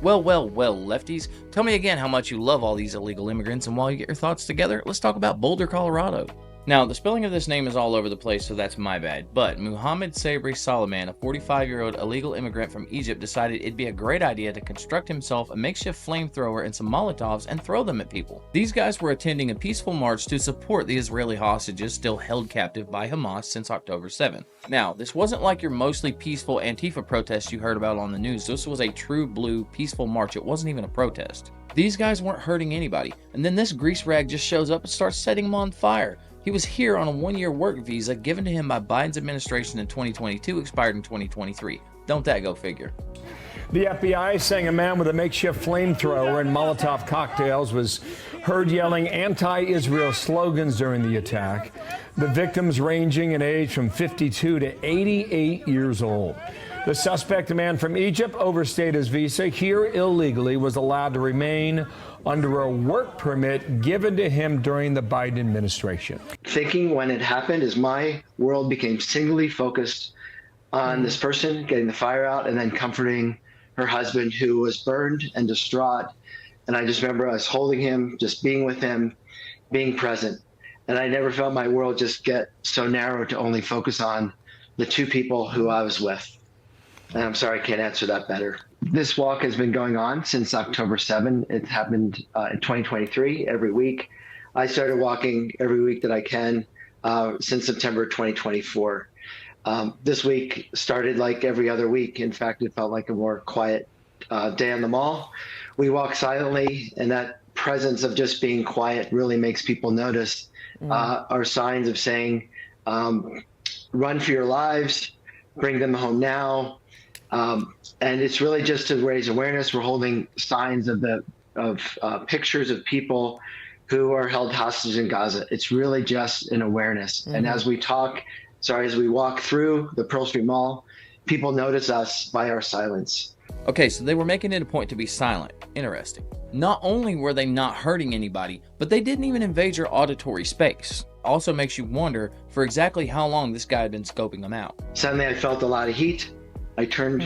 Well, lefties, tell me again how much you love all these illegal immigrants, and while you get your thoughts together, let's talk about Boulder, Colorado. Now, the spelling of this name is all over the place, so that's my bad, but Mohamed Sabry Soliman, a 45-year-old illegal immigrant from Egypt, decided it'd be a great idea to construct himself a makeshift flamethrower and some Molotovs and throw them at people. These guys were attending a peaceful march to support the Israeli hostages still held captive by Hamas since October 7th. Now, this wasn't like your mostly peaceful Antifa protests you heard about on the news. This was a true blue peaceful march. It wasn't even a protest. These guys weren't hurting anybody, and then this grease rag just shows up and starts setting them on fire. He was here on a one-year work visa given to him by Biden's administration in 2022, expired in 2023. Don't that go figure? The FBI saying a man with a makeshift flamethrower and Molotov cocktails was heard yelling anti-Israel slogans during the attack. The victims ranging in age from 52 to 88 years old. The suspect, a man from Egypt, overstayed his visa here illegally, was allowed to remain under a work permit given to him during the Biden administration. Thinking when it happened is my world became singly focused on this person getting the fire out and then comforting her husband who was burned and distraught. And I just remember us holding him, just being with him, being present. And I never felt my world just get so narrow to only focus on the two people who I was with. And I'm sorry, I can't answer that better. This walk has been going on since October 7. It happened in 2023, every week. I started walking every week that I can since September 2024. This week started like every other week. In fact, it felt like a more quiet day on the mall. We walk silently, and that presence of just being quiet really makes people notice our signs of saying, run for your lives, bring them home now. And it's really just to raise awareness. We're holding signs of pictures of people who are held hostage in Gaza. It's really just an awareness. And as we walk through the Pearl Street Mall, people notice us by our silence. Okay, so they were making it a point to be silent. Interesting. Not only were they not hurting anybody, but they didn't even invade your auditory space. Also makes you wonder for exactly how long this guy had been scoping them out. Suddenly I felt a lot of heat. I turned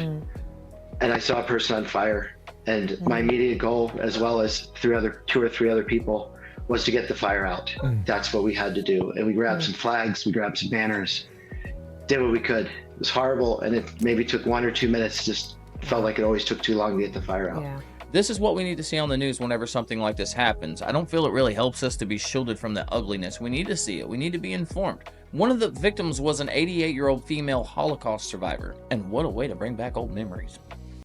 and I saw a person on fire. And my immediate goal, as well as two or three other people, was to get the fire out. That's what we had to do. And we grabbed some flags, we grabbed some banners, did what we could. It was horrible, and it maybe took 1 or 2 minutes. Just felt like it always took too long to get the fire out. Yeah. This is what we need to see on the news whenever something like this happens. I don't feel it really helps us to be shielded from the ugliness. We need to see it. We need to be informed. One of the victims was an 88-year-old female Holocaust survivor. And what a way to bring back old memories.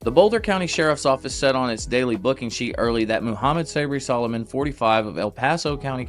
The Boulder County Sheriff's Office said on its daily booking sheet early that Mohamed Sabry Soliman, 45, of El Paso County,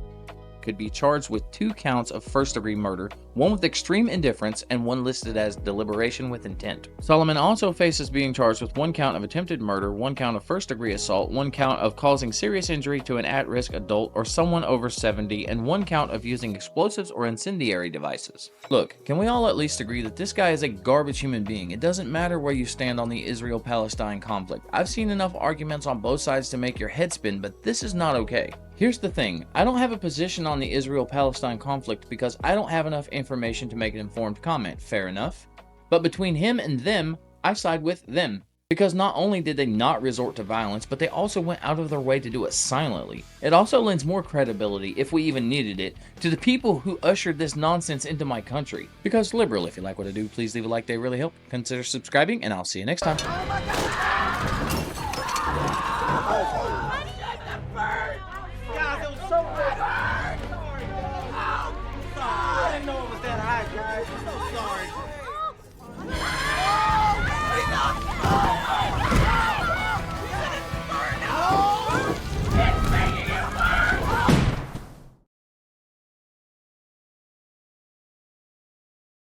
could be charged with 2 counts of first-degree murder, 1 with extreme indifference, and 1 listed as deliberation with intent. Soliman also faces being charged with 1 count of attempted murder, 1 count of first-degree assault, 1 count of causing serious injury to an at-risk adult or someone over 70, and 1 count of using explosives or incendiary devices. Look, can we all at least agree that this guy is a garbage human being? It doesn't matter where you stand on the Israel-Palestine conflict. I've seen enough arguments on both sides to make your head spin, but this is not okay. Here's the thing, I don't have a position on the Israel-Palestine conflict because I don't have enough information to make an informed comment, fair enough. But between him and them, I side with them. Because not only did they not resort to violence, but they also went out of their way to do it silently. It also lends more credibility, if we even needed it, to the people who ushered this nonsense into my country. Because liberal, if you like what I do, please leave a like, they really help. Consider subscribing, and I'll see you next time.